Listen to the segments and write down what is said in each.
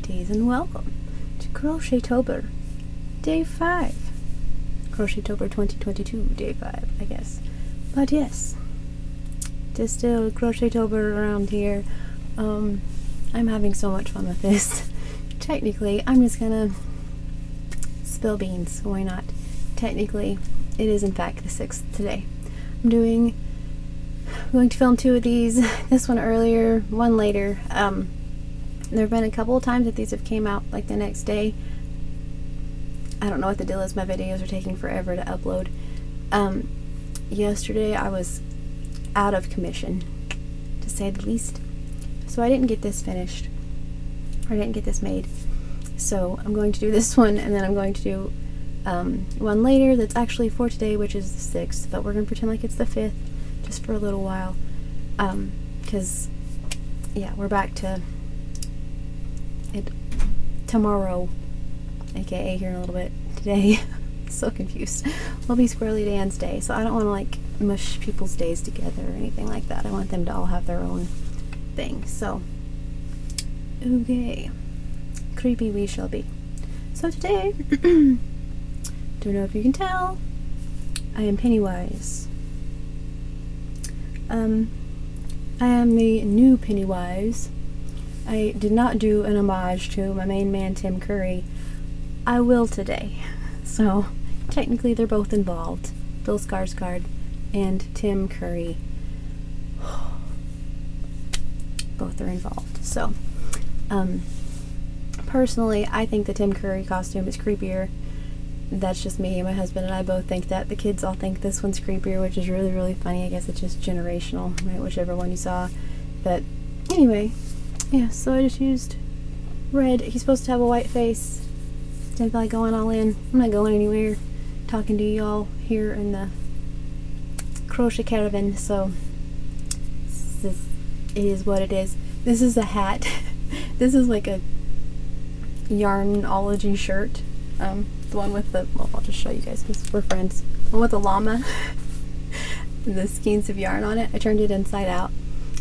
mateys, and welcome to Crochetober, Day 5. Crochetober 2022, Day 5, I guess. But yes, just still Crochetober around here. I'm having so much fun with this. Technically, I'm just gonna spill beans. Why not? Technically, it is in fact the 6th today. I'm going to film 2 of these. This one earlier, one later. There have been a couple of times that these have came out like the next day. I don't know what the deal is. My videos are taking forever to upload. Yesterday I was out of commission, to say the least. So I didn't get this finished. I didn't get this made. So I'm going to do this one, and then I'm going to do one later that's actually for today, which is the 6th, but we're going to pretend like it's the 5th just for a little while. Because, yeah, we're back to it tomorrow, aka here in a little bit. Today, so confused. Will be Squirrely Dan's day, so I don't want to like mush people's days together or anything like that. I want them to all have their own thing. So, okay, creepy we shall be. So today, don't know if you can tell, I am Pennywise. I am the new Pennywise. I did not do an homage to my main man Tim Curry. I will today. So technically they're both involved. Bill Skarsgård and Tim Curry. Both are involved. So personally, I think the Tim Curry costume is creepier. That's just me. My husband and I both think that. The kids all think this one's creepier, which is really, really funny. I guess it's just generational, right? Whichever one you saw. But anyway, yeah, so I just used red. He's supposed to have a white face. Didn't feel like going all in. I'm not going anywhere. Talking to y'all here in the crochet caravan, so it is what it is. This is a hat. This is like a yarnology shirt. The one with the, well, I'll just show you guys because we're friends. The one with the llama. The skeins of yarn on it. I turned it inside out.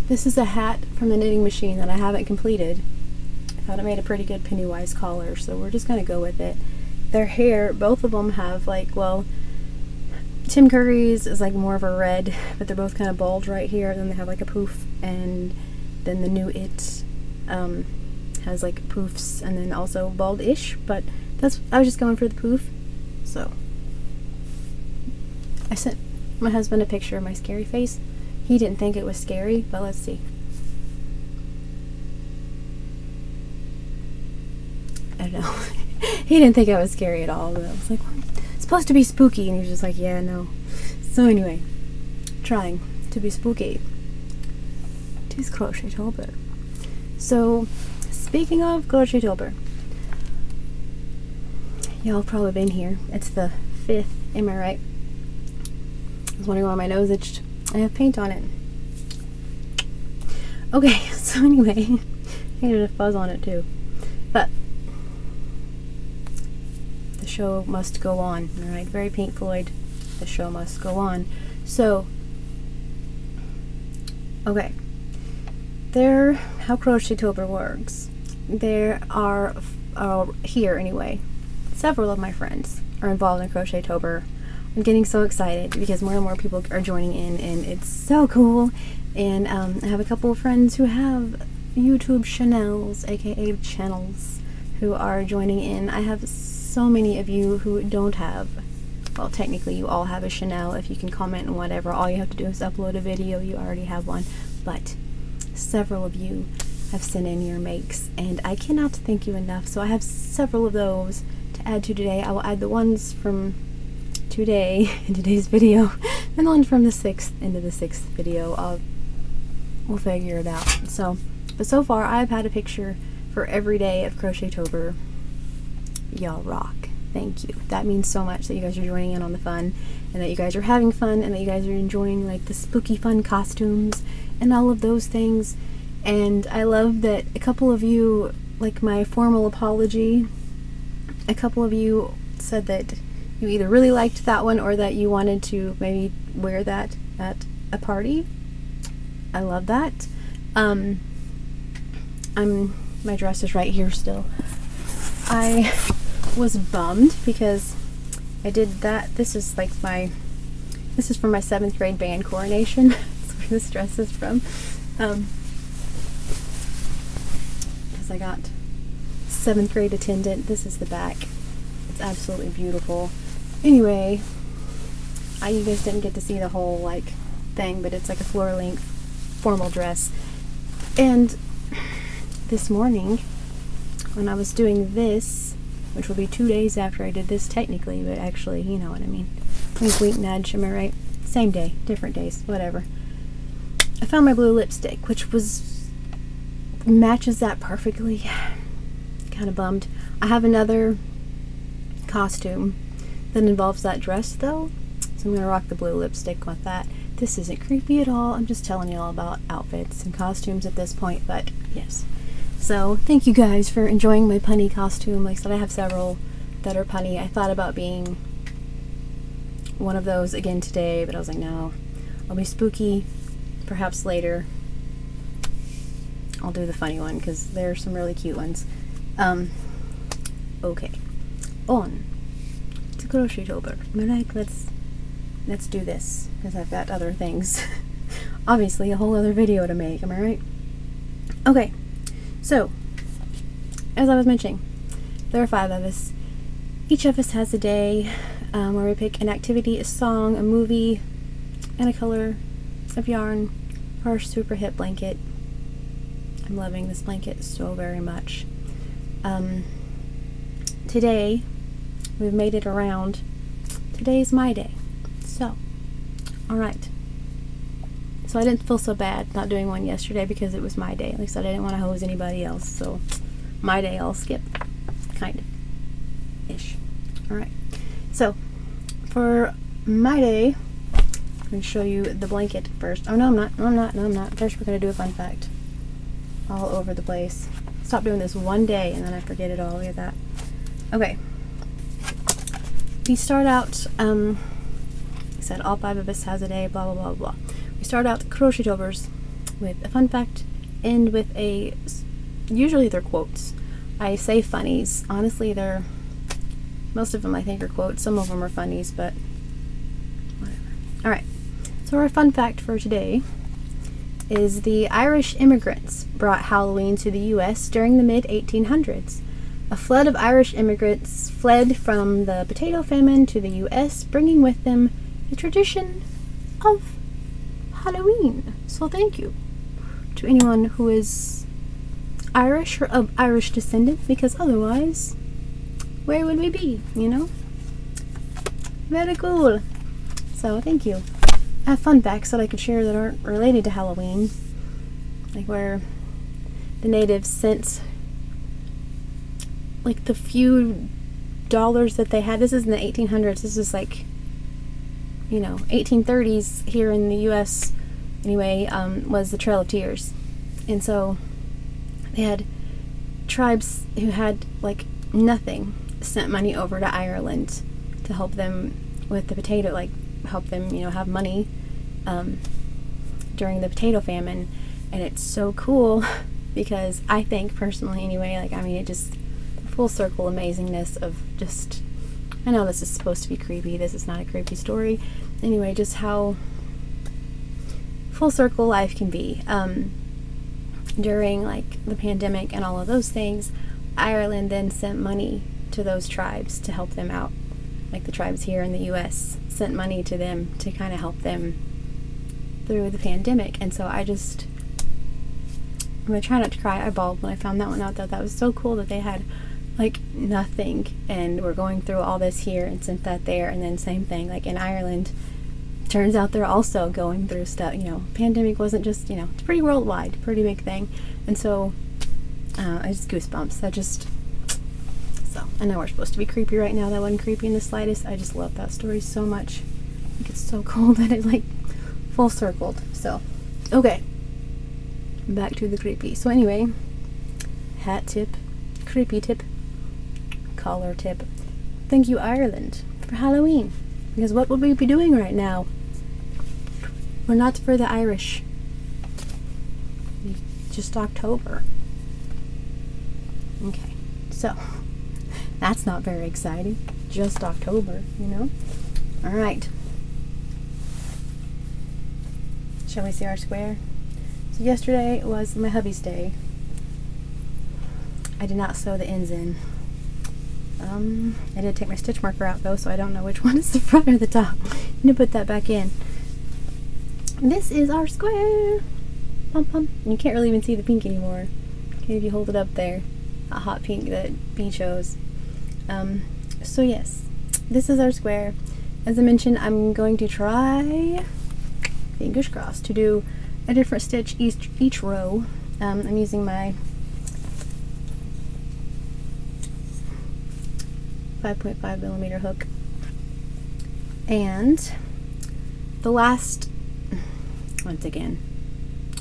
This is a hat from the knitting machine that I haven't completed. I thought it made a pretty good Pennywise collar, so we're just gonna go with it. Their hair, both of them have like, well, Tim Curry's is like more of a red, but they're both kind of bald right here. Then they have like a poof, and then the new It has like poofs, and then also bald-ish, but I was just going for the poof. So I sent my husband a picture of my scary face. He didn't think it was scary, but let's see. I don't know. He didn't think I was scary at all, but I was like, well, it's supposed to be spooky, and he was just like, yeah, no. So anyway, trying to be spooky. Tis Crochetober. So, speaking of Crochetober, y'all probably been here. It's the 5th, am I right? I was wondering why my nose itched. I have paint on it. Okay, so anyway, I had a fuzz on it too. But the show must go on, alright? Very Pink Floyd. The show must go on. So, okay. How Crochetober works. There are, here anyway, several of my friends are involved in Crochetober. I'm getting so excited because more and more people are joining in, and it's so cool. And I have a couple of friends who have YouTube channels, aka channels, who are joining in. I have so many of you who don't have, well, technically you all have a channel. If you can comment and whatever, all you have to do is upload a video. You already have one. But several of you have sent in your makes, and I cannot thank you enough. So I have several of those to add to today. I will add the ones from today in today's video, and the one from the 6th into the 6th video. We'll figure it out. So, but so far I've had a picture for every day of Crochetober. Y'all rock. Thank you. That means so much that you guys are joining in on the fun, and that you guys are having fun, and that you guys are enjoying like the spooky fun costumes and all of those things. And I love that a couple of you, like my formal apology, a couple of you said that you either really liked that one or that you wanted to maybe wear that at a party. I love that. I'm My dress is right here still. I was bummed because I did that. This is like this is from my 7th grade band coronation. That's where this dress is from. Because I got 7th grade attendant. This is the back. It's absolutely beautiful. Anyway, you guys didn't get to see the whole like thing, but it's like a floor length formal dress. And this morning when I was doing this, which will be 2 days after I did this technically, but actually, you know what I mean. Wink, wink, nudge, am I right? Same day, different days, whatever. I found my blue lipstick, which matches that perfectly. Kind of bummed. I have another costume that involves that dress though, so I'm gonna rock the blue lipstick with that. This isn't creepy at all. I'm just telling you all about outfits and costumes at this point, but yes. So thank you guys for enjoying my punny costume. Like I said, I have several that are punny. I thought about being one of those again today, but I was like, no, I'll be spooky perhaps later. I'll do the funny one because there are some really cute ones. Okay, on to Crochetober. Alright, let's do this because I've got other things. Obviously, a whole other video to make. Am I right? Okay. So, as I was mentioning, there are 5 of us. Each of us has a day where we pick an activity, a song, a movie, and a color of yarn for our super hip blanket. I'm loving this blanket so very much. Today, we've made it around. Today is my day. So, alright. So I didn't feel so bad not doing one yesterday because it was my day. Like I said, I didn't want to hose anybody else, so my day I'll skip. Kind of. Ish. Alright. So, for my day, I'm going to show you the blanket first. Oh, no, I'm not. No, I'm not. No, I'm not. First, we're going to do a fun fact. All over the place. Stop doing this one day and then I forget it all. Look at that. Okay. We start out, I said all 5 of us has a day, blah, blah, blah, blah. We start out Crochetobers with a fun fact and with usually they're quotes. I say funnies. Honestly, most of them I think are quotes. Some of them are funnies, but whatever. Alright, so our fun fact for today is the Irish immigrants brought Halloween to the U.S. during the mid-1800s. A flood of Irish immigrants fled from the potato famine to the U.S., bringing with them the tradition of Halloween. So thank you to anyone who is Irish or of Irish descendant, because otherwise, where would we be, you know? Very cool. So thank you. I have fun facts that I could share that aren't related to Halloween, like where the natives sent like the few dollars that they had. This is in the 1800s. This is like, you know, 1830s here in the U.S. anyway, was the Trail of Tears. And so they had tribes who had like nothing sent money over to Ireland to help them with the potato, like help them, you know, have money during the potato famine. And it's so cool because I think personally anyway, like, I mean, it just full circle amazingness of just, I know this is supposed to be creepy, this is not a creepy story, anyway, just how full circle life can be. During like the pandemic and all of those things, Ireland then sent money to those tribes to help them out. Like the tribes here in the US sent money to them to kind of help them through the pandemic. And so I'm gonna try not to cry. I bawled when I found that one out. That was so cool that they had like nothing and we're going through all this here and sent that there. And then same thing like in Ireland, turns out they're also going through stuff, you know. Pandemic wasn't just, you know, it's pretty worldwide, pretty big thing. And so I just goosebumps. So I know we're supposed to be creepy right now. That wasn't creepy in the slightest. I just love that story so much. I think it's so cool that it like full circled. So okay, back to the creepy. So anyway, hat tip, creepy tip, collar tip. Thank you, Ireland, for Halloween. Because what would we be doing right now? We're not for the Irish. It's just October. Okay, so that's not very exciting. Just October, you know? All right. Shall we see our square? So yesterday was my hubby's day. I did not sew the ends in. I did take my stitch marker out though, so I don't know which one is the front or the top. I need to put that back in. This is our square. Pum pum. You can't really even see the pink anymore. Okay, if you hold it up there. A hot pink that Bee chose. So yes, this is our square. As I mentioned, I'm going to try, fingers crossed, to do a different stitch each row. I'm using my 5.5mm hook, and once again,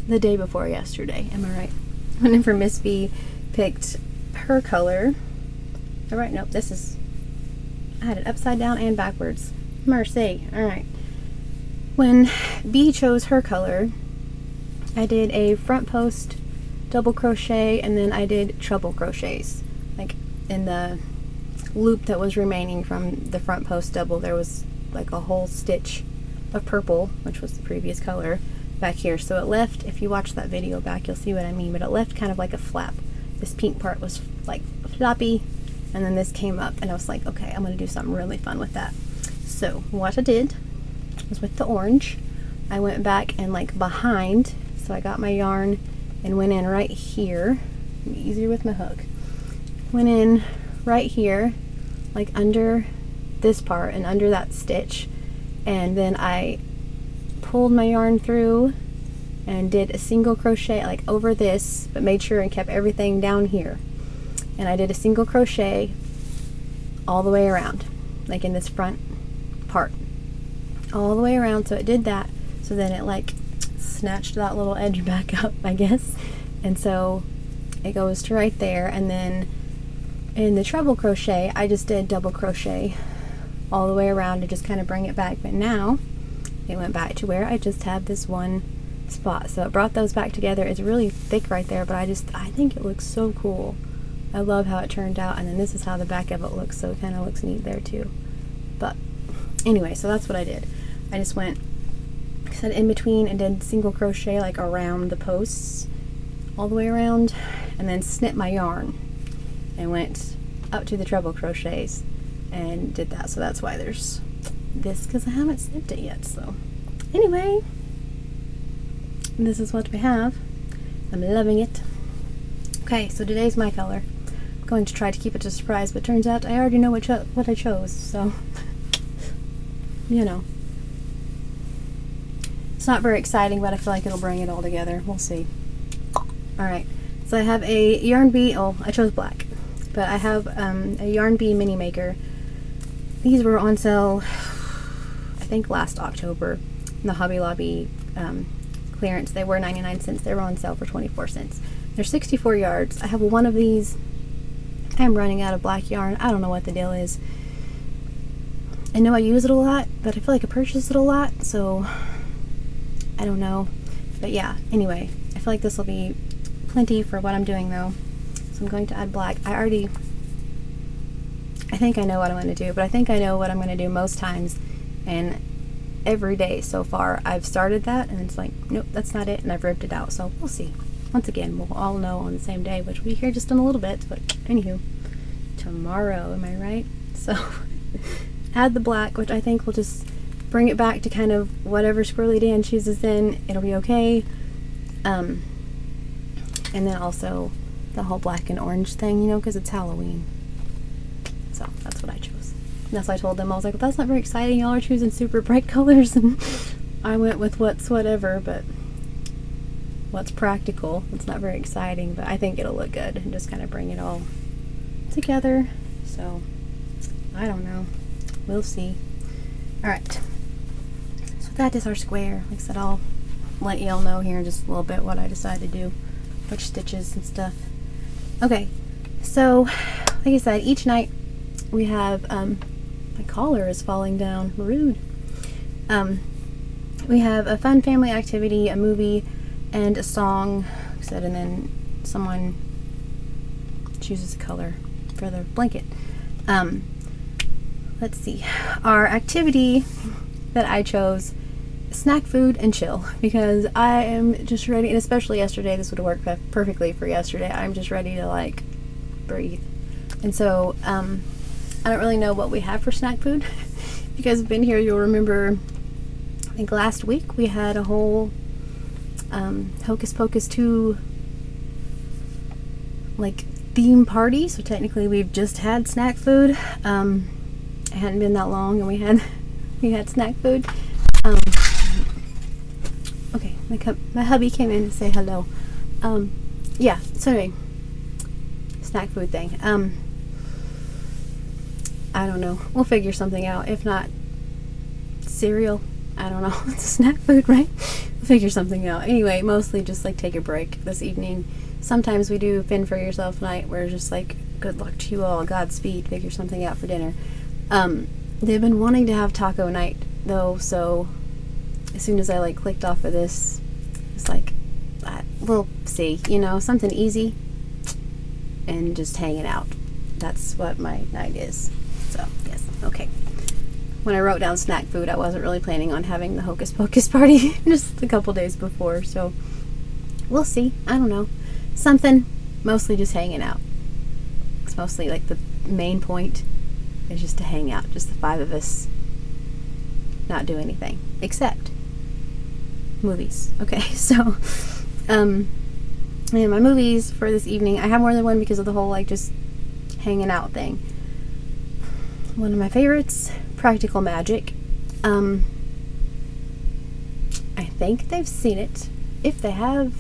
the day before yesterday, am I right? Whenever Miss B picked her color, all right, nope, I had it upside down and backwards. Mercy. All right. When B chose her color, I did a front post double crochet, and then I did treble crochets. Like in the loop that was remaining from the front post double, there was like a whole stitch of purple, which was the previous color, back here. So it left, if you watch that video back, you'll see what I mean, but it left kind of like a flap. This pink part was like floppy, and then this came up, and I was like, okay, I'm going to do something really fun with that. So what I did was, with the orange, I went back and like behind, so I got my yarn and went in right here. It'd be easier with my hook. Went in right here, like under this part and under that stitch, and then I pulled my yarn through and did a single crochet like over this, but made sure and kept everything down here. And I did a single crochet all the way around, like in this front part, all the way around. So it did that, so then it like snatched that little edge back up, I guess, and so it goes to right there. And then in the treble crochet, I just did double crochet all the way around to just kind of bring it back. But now it went back to where I just have this one spot, so it brought those back together. It's really thick right there, but I think it looks so cool. I love how it turned out. And then this is how the back of it looks, so it kind of looks neat there too. But anyway, so that's what I did. I just went, set in between and did single crochet like around the posts all the way around, and then snipped my yarn and went up to the treble crochets and did that. So that's why there's this, because I haven't snipped it yet. So anyway, this is what we have. I'm loving it. Okay, so today's my color. I'm going to try to keep it a surprise, but turns out I already know what I chose, so you know. It's not very exciting, but I feel like it'll bring it all together. We'll see. Alright, so I have a Yarn Bee, I chose black, but I have a Yarn Bee mini maker. These were on sale, I think last October, in the Hobby Lobby clearance. They were 99 cents. They were on sale for 24 cents. They're 64 yards. I have one of these. I'm running out of black yarn. I don't know what the deal is. I know I use it a lot, but I feel like I purchase it a lot, so I don't know. But yeah, anyway, I feel like this will be plenty for what I'm doing though. So I'm going to add black. I think I know what I'm going to do, but I think I know what I'm going to do most times, and every day so far I've started that and it's like, nope, that's not it, and I've ripped it out. So we'll see. Once again, we'll all know on the same day, which will be here just in a little bit, but anywho, tomorrow, am I right? So add the black, which I think will just bring it back to kind of whatever Squirrely Dan chooses, then it'll be okay. And then also the whole black and orange thing, you know, because it's Halloween. So that's what I chose. And that's what I told them. I was like, well, that's not very exciting. Y'all are choosing super bright colors, and I went with what's whatever, but what's practical. It's not very exciting, but I think it'll look good and just kind of bring it all together. So I don't know. We'll see. Alright. So that is our square. Like I said, I'll let y'all know here in just a little bit what I decide to do, which stitches and stuff. Okay, so like I said, each night we have my collar is falling down. Rude. We have a fun family activity, a movie, and a song, like I said, and then someone use as a color for the blanket. Let's see. Our activity that I chose, snack food and chill, because I am just ready, and especially yesterday, this would have worked perfectly for yesterday. I'm just ready to like breathe. And so I don't really know what we have for snack food. If you guys have been here, you'll remember, I think last week we had a whole Hocus Pocus 2 like theme party. So technically we've just had snack food. It hadn't been that long and we had snack food. Okay, my hubby came in to say hello. Yeah, so anyway, snack food thing. I don't know. We'll figure something out. If not, cereal. I don't know. It's a snack food, right? We'll figure something out. Anyway, mostly just like take a break this evening. Sometimes we do Fend for Yourself night where it's just like, good luck to you all, Godspeed, figure something out for dinner. They've been wanting to have taco night though, so as soon as I like clicked off of this, it's like, we'll see, you know, something easy and just hanging out. That's what my night is. So, yes, okay. When I wrote down snack food, I wasn't really planning on having the Hocus Pocus party just a couple days before, so we'll see. I don't know. Something, mostly just hanging out. It's mostly like the main point is just to hang out, just the 5 of us, not do anything except movies. Okay, so and my movies for this evening, I have more than one because of the whole like just hanging out thing. One of my favorites, Practical Magic. I think they've seen it. If they have,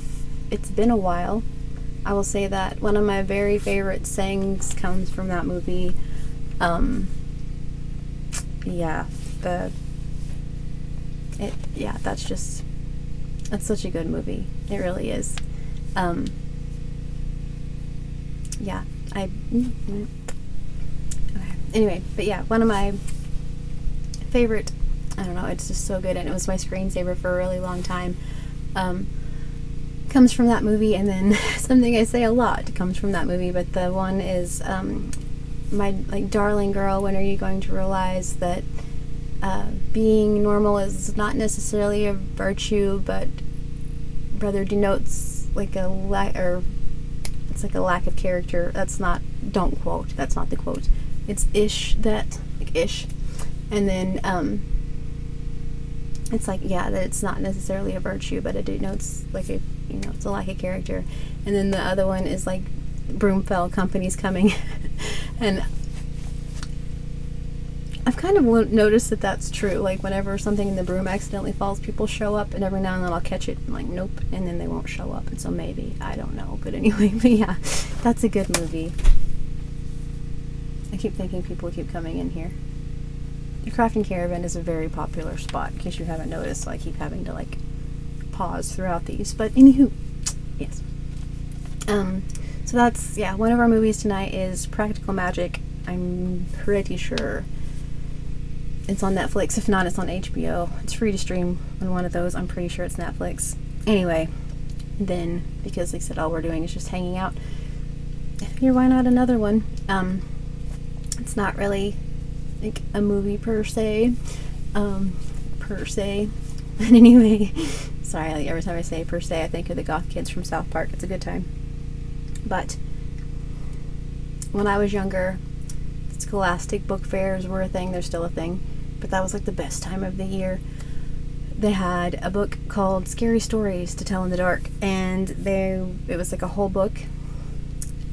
it's been a while. I will say that one of my very favorite sayings comes from that movie. That's such a good movie. It really is. Anyway, but yeah, one of my favorite, I don't know, it's just so good, and it was my screensaver for a really long time. Comes from that movie, and then something I say a lot comes from that movie, but the one is, my like darling girl, when are you going to realize that being normal is not necessarily a virtue, but rather denotes like a lack, or it's like a lack of character. That's not, don't quote, that's not the quote. It's ish, that, like ish. And then it's like, yeah, that it's not necessarily a virtue, but it denotes like a, you know, it's a lack of character. And then the other one is like Broomfell Company's coming. And I've kind of noticed that that's true. Like whenever something in the broom accidentally falls, people show up, and every now and then I'll catch it and like, nope, and then they won't show up. And so maybe, I don't know, but anyway, but yeah, that's a good movie. I keep thinking people keep coming in here. The Crafting Caravan is a very popular spot, in case you haven't noticed, so I keep having to like pause throughout these. But anywho, yes. So that's, yeah, one of our movies tonight is Practical Magic. I'm pretty sure it's on Netflix. If not, it's on HBO. It's free to stream on one of those. I'm pretty sure it's Netflix. Anyway, then, because like I said, all we're doing is just hanging out, I figure why not another one? It's not really like a movie per se. But anyway, sorry, like every time I say per se, I think of the goth kids from South Park. It's a good time. But when I was younger, Scholastic book fairs were a thing. They're still a thing, but that was like the best time of the year. They had a book called Scary Stories to Tell in the Dark, and it was like a whole book,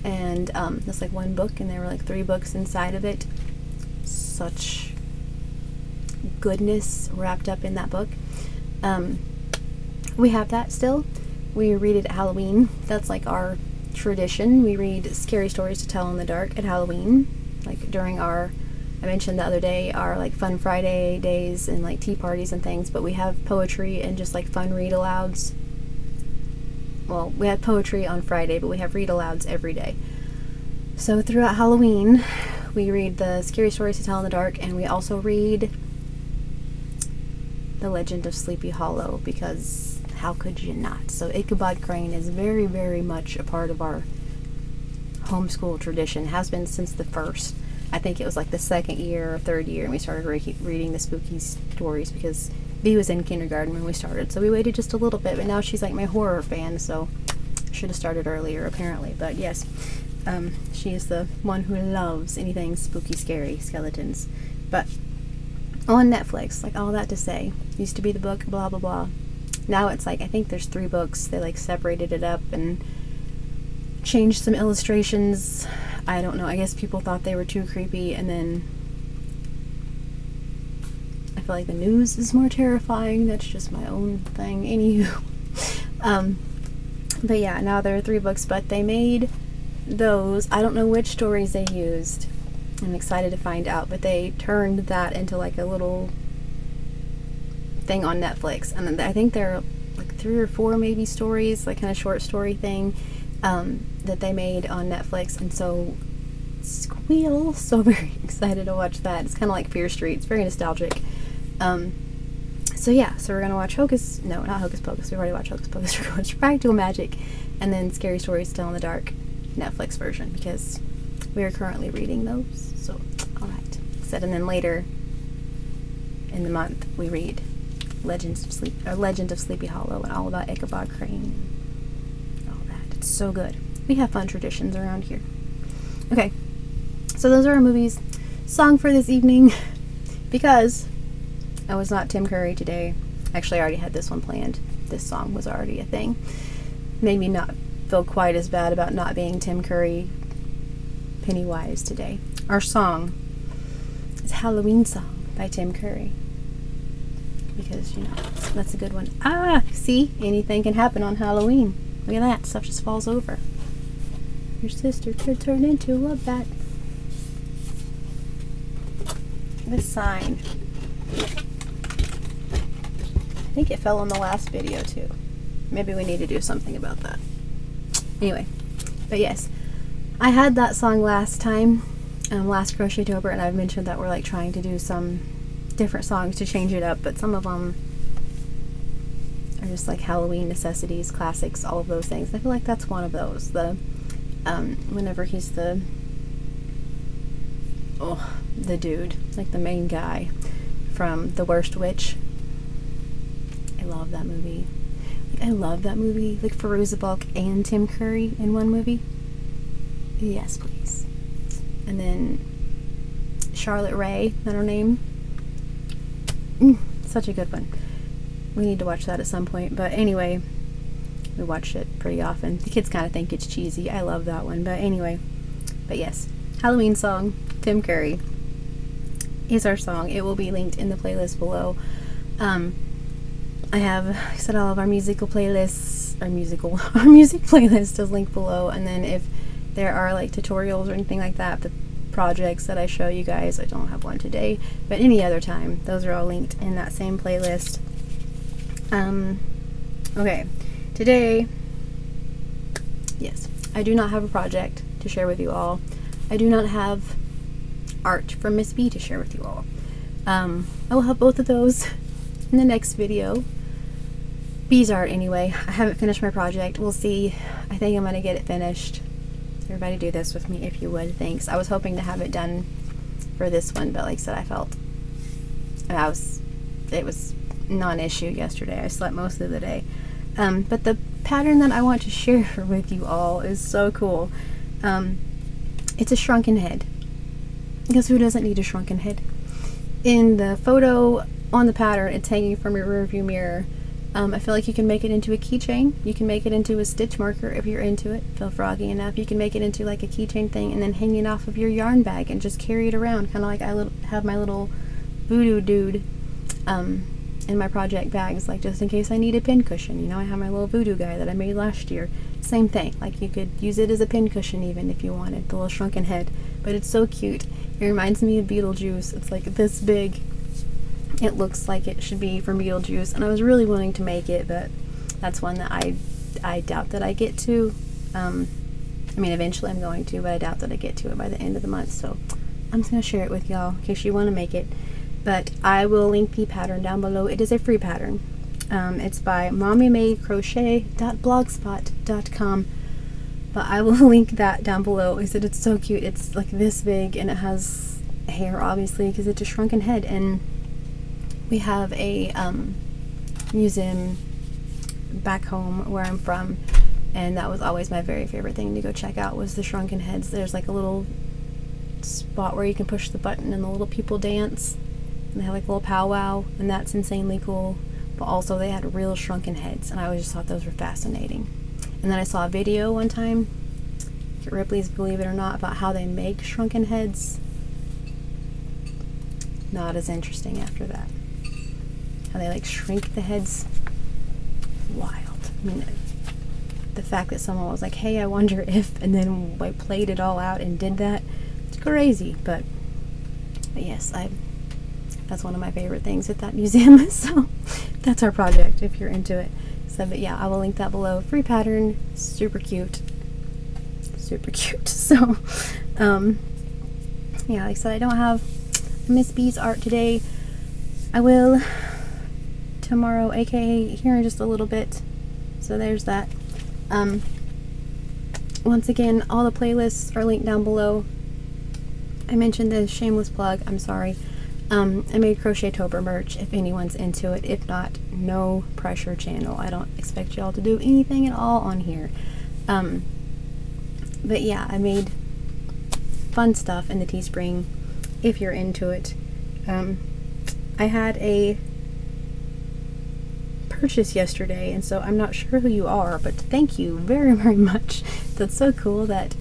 and it's like one book, and there were like 3 books inside of it. Such goodness wrapped up in that book. We have that still. We read it at Halloween. That's like our tradition. We read Scary Stories to Tell in the Dark at Halloween, like during our, I mentioned the other day, our like Fun Friday days and like tea parties and things, but we have poetry and just like fun read alouds. Well, we had poetry on Friday, but we have read alouds every day. So throughout Halloween, we read the Scary Stories to Tell in the Dark, and we also read The Legend of Sleepy Hollow, because how could you not? So Ichabod Crane is very, very much a part of our homeschool tradition. Has been since the first. I think it was like the second year or third year, and we started reading the spooky stories because B was in kindergarten when we started. So we waited just a little bit, but now she's like my horror fan, so should have started earlier apparently. But yes, she is the one who loves anything spooky, scary, skeletons. But on Netflix, like all that to say, used to be the book, blah, blah, blah. Now it's like, I think there's 3 books. They like separated it up and changed some illustrations. I don't know. I guess people thought they were too creepy, and then I feel like the news is more terrifying. That's just my own thing. Anywho. But yeah, now there are 3 books, but they made those. I don't know which stories they used. I'm excited to find out, but they turned that into like a little thing on Netflix, and I think there are like 3 or 4 maybe stories, like kind of short story thing, that they made on Netflix, and so squeal, so very excited to watch that. It's kind of like Fear Street. It's very nostalgic. So yeah, so we're gonna watch not Hocus Pocus, we've already watched Hocus Pocus. We're gonna watch Practical Magic, and then Scary Stories Still in the Dark Netflix version, because we are currently reading those. So alright, and then later in the month we read Legend of Sleepy Hollow, and all about Ichabod Crane and all that. It's so good. We have fun traditions around here. Okay, so those are our movies. Song for this evening, because I was not Tim Curry today. Actually, I already had this one planned. This song was already a thing. Made me not feel quite as bad about not being Tim Curry Pennywise today. Our song is Halloween Song by Tim Curry, because, you know, that's a good one. See? Anything can happen on Halloween. Look at that. Stuff just falls over. Your sister could turn into a bat. This sign. I think it fell on the last video too. Maybe we need to do something about that. Anyway, but yes, I had that song last time, last Crochetober, and I've mentioned that we're like trying to do some different songs to change it up, but some of them are just like Halloween necessities, classics, all of those things. I feel like that's one of those. The whenever he's the dude, like the main guy from The Worst Witch. I love that movie. Like, I love that movie. Like Fairuza Balk and Tim Curry in one movie. Yes, please. And then Charlotte Rae, is that her name? Such a good one. We need to watch that at some point. But anyway, we watch it pretty often. The kids kind of think it's cheesy. I love that one. But anyway, but yes, Halloween Song, Tim Curry is our song. It will be linked in the playlist below. I have said all of our musical playlists, our music playlist is linked below, and then if there are like tutorials or anything like that, the projects that I show you guys, I don't have one today, but any other time, those are all linked in that same playlist. Okay, today, yes, I do not have a project to share with you all. I do not have art from Miss B to share with you all. I will have both of those in the next video. B's art anyway. I haven't finished my project. We'll see. I think I'm going to get it finished. Everybody do this with me if you would. Thanks. I was hoping to have it done for this one, but like I said, it was non-issue yesterday. I slept most of the day. But the pattern that I want to share with you all is so cool. It's a shrunken head. Because who doesn't need a shrunken head? In the photo on the pattern, it's hanging from your rearview mirror. I feel like you can make it into a keychain. You can make it into a stitch marker if you're into it. Feel froggy enough. You can make it into like a keychain thing and then hang it off of your yarn bag and just carry it around. Kind of like I have my little voodoo dude in my project bags, like just in case I need a pin cushion. You know, I have my little voodoo guy that I made last year. Same thing. Like you could use it as a pin cushion even if you wanted. The little shrunken head. But it's so cute. It reminds me of Beetlejuice. It's like this big. It looks like it should be from Beetlejuice, and I was really wanting to make it, but that's one that I doubt that I get to. I mean, eventually I'm going to, but I doubt that I get to it by the end of the month, so I'm just going to share it with y'all in case you want to make it. But I will link the pattern down below. It is a free pattern. It's by mommymadecrochet.blogspot.com but I will link that down below. I said it's so cute. It's like this big and it has hair, obviously, because it's a shrunken head. And we have a museum back home where I'm from, and that was always my very favorite thing to go check out, was the shrunken heads. There's like a little spot where you can push the button and the little people dance, and they have like a little powwow, and that's insanely cool. But also they had real shrunken heads, and I always just thought those were fascinating. And then I saw a video one time at Ripley's, believe it or not, about how they make shrunken heads. Not as interesting after that. How they like shrink the heads. Wild. I mean, the fact that someone was like, hey, I wonder if, and then I played it all out and did that, it's crazy. But yes, that's one of my favorite things at that museum. So that's our project if you're into it. So, but yeah, I will link that below. Free pattern, super cute. Super cute. So yeah, like I said, I don't have Miss B's art today. I will tomorrow, aka here in just a little bit. So there's that. Once again, all the playlists are linked down below. I mentioned the shameless plug, I'm sorry. I made Crochetober merch if anyone's into it. If not, no pressure channel. I don't expect y'all to do anything at all on here. But yeah, I made fun stuff in the Teespring if you're into it. I had a purchase yesterday, and so I'm not sure who you are, but thank you very, very much. That's so cool that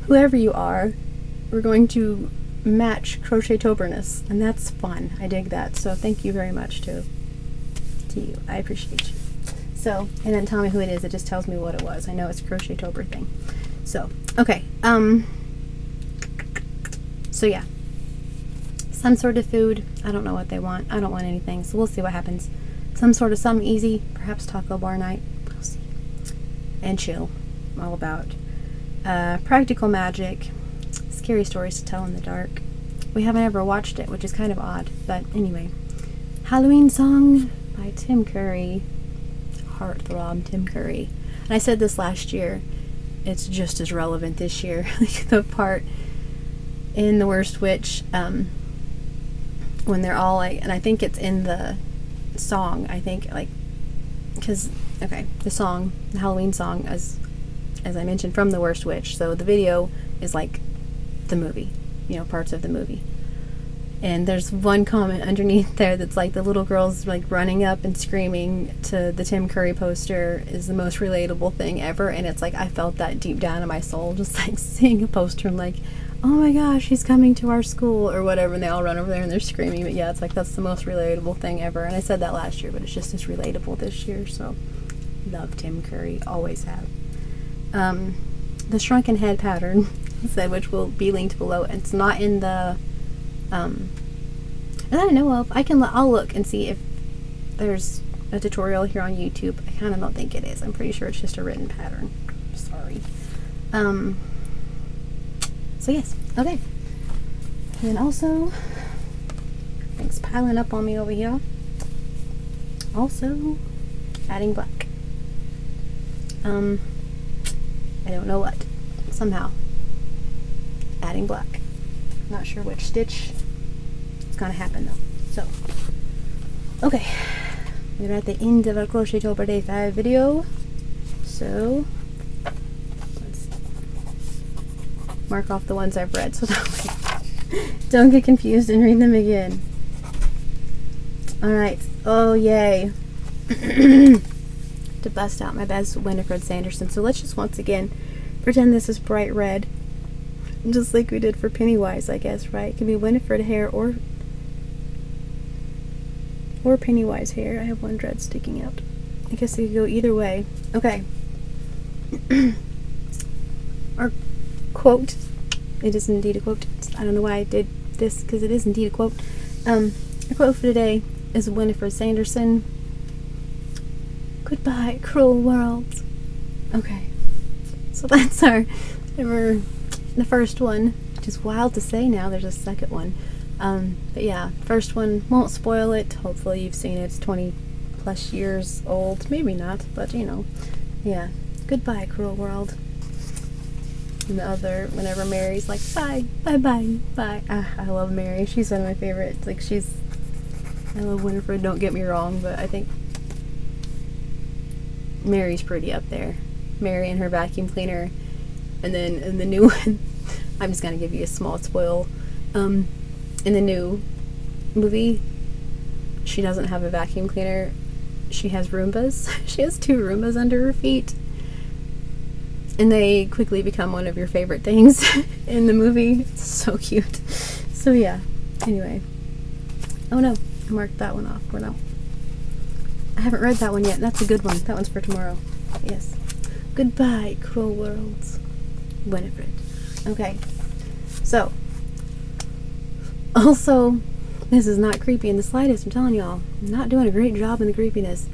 whoever you are, we're going to match Crochetoberness, and that's fun. I dig that. So thank you very much to you. I appreciate you. So, and then tell me who it is. It just tells me what it was. I know it's a Crochettober thing. So, okay. So yeah. Some sort of food. I don't know what they want. I don't want anything, so we'll see what happens. Some sort of something easy. Perhaps taco bar night. We'll see. And chill. All about. Practical magic. Scary stories to tell in the dark. We haven't ever watched it, which is kind of odd. But anyway. Halloween Song by Tim Curry. Heartthrob Tim Curry. And I said this last year. It's just as relevant this year. Like the part in The Worst Witch, when they're all like, and I think it's in the song, I think, like, because, okay, the song, the Halloween song, as I mentioned, from The Worst Witch, so the video is like the movie, you know, parts of the movie. And there's one comment underneath there that's like, the little girls like running up and screaming to the Tim Curry poster is the most relatable thing ever. And it's like, I felt that deep down in my soul, just like seeing a poster and like, oh my gosh, he's coming to our school or whatever, and they all run over there and they're screaming. But yeah, it's like, that's the most relatable thing ever. And I said that last year, but it's just as relatable this year. So love Tim Curry, always have. The shrunken head pattern, which will be linked below. It's not in the that I know of. I'll look and see if there's a tutorial here on YouTube. I kind of don't think it is. I'm pretty sure it's just a written pattern. Sorry. So yes, okay. And then also, things piling up on me over here. Also, adding black. I don't know what. Somehow, adding black. Not sure which stitch it's gonna happen though. So, okay, we're at the end of our Crochettober Day 5 video. So, let's mark off the ones I've read so that way don't get confused and read them again. Alright, oh yay. To bust out my best Winifred Sanderson. So let's just once again pretend this is bright red. Just like we did for Pennywise, I guess, right? It can be Winifred hair or Pennywise hair. I have one dread sticking out. I guess it could go either way. Okay. Our quote. It is indeed a quote. I don't know why I did this, because it is indeed a quote. Our quote for today is Winifred Sanderson. Goodbye, cruel world. Okay. So that's the first one, which is wild to say now. There's a second one. But yeah, first one, won't spoil it. Hopefully you've seen it. It's 20 plus years old. Maybe not, but you know. Yeah. Goodbye, cruel world. And the other, whenever Mary's like, bye, bye, bye, bye. I love Mary. She's one of my favorites. Like, I love Winifred, don't get me wrong, but I think Mary's pretty up there. Mary and her vacuum cleaner. And then in the new one, I'm just gonna give you a small spoil. In the new movie, she doesn't have a vacuum cleaner. She has Roombas. She has 2 Roombas under her feet. And they quickly become one of your favorite things in the movie. It's so cute. So yeah, anyway. Oh no, I marked that one off. Or no. I haven't read that one yet. That's a good one. That one's for tomorrow. Yes. Goodbye, cruel worlds. Winifred. Okay. So, also, this is not creepy in the slightest. I'm telling y'all. I'm not doing a great job in the creepiness.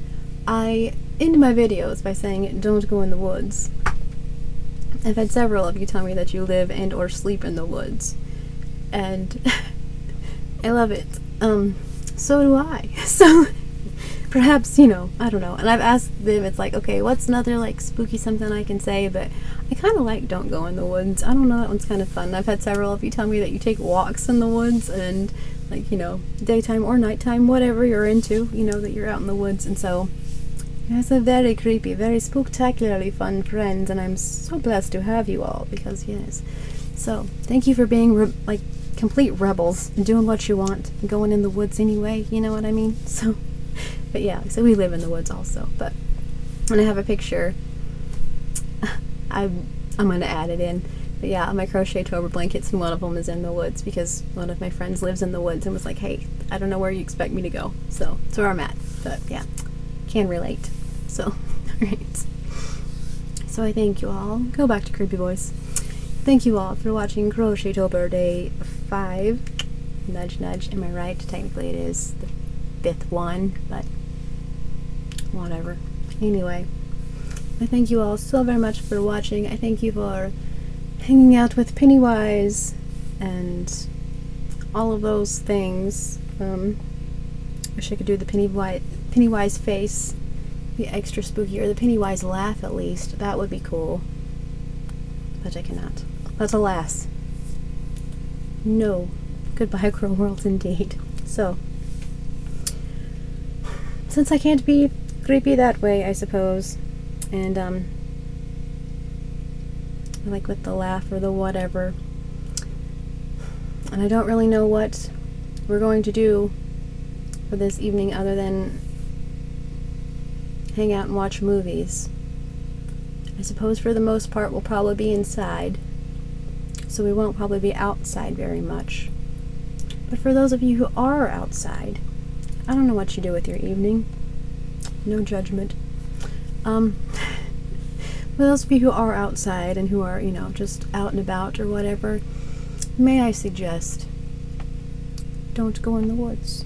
I end my videos by saying, don't go in the woods. I've had several of you tell me that you live and or sleep in the woods. And I love it. So do I. So perhaps, I don't know. And I've asked them, it's like, okay, what's another like spooky something I can say? But I kind of like don't go in the woods. I don't know, that one's kind of fun. I've had several of you tell me that you take walks in the woods and like, daytime or nighttime, whatever you're into, that you're out in the woods. And so you guys are very creepy, very spooktacularly fun friends, and I'm so blessed to have you all, because yes. So, thank you for being, complete rebels, and doing what you want, and going in the woods anyway, you know what I mean? So, but yeah, so we live in the woods also, but, and I have a picture, I'm going to add it in, but yeah, my Crochetober blankets, and one of them is in the woods, because one of my friends lives in the woods, and was like, hey, I don't know where you expect me to go, so, that's where I'm at, but yeah, can relate. So, alright. So I thank you all. Go back to Creepy Voice. Thank you all for watching Crochetober Day 5. Nudge, nudge. Am I right? Technically it is the 5th one, but whatever. Anyway, I thank you all so very much for watching. I thank you for hanging out with Pennywise and all of those things. Wish I could do the Pennywise face. Be extra spooky, or the Pennywise laugh at least. That would be cool. But I cannot. But alas. No. Goodbye, cruel world indeed. So, since I can't be creepy that way, I suppose, and like with the laugh or the whatever, and I don't really know what we're going to do for this evening other than hang out and watch movies. I suppose for the most part we'll probably be inside, so we won't probably be outside very much. But for those of you who are outside, I don't know what you do with your evening. No judgment. For those of you who are outside and who are, just out and about or whatever, may I suggest, don't go in the woods.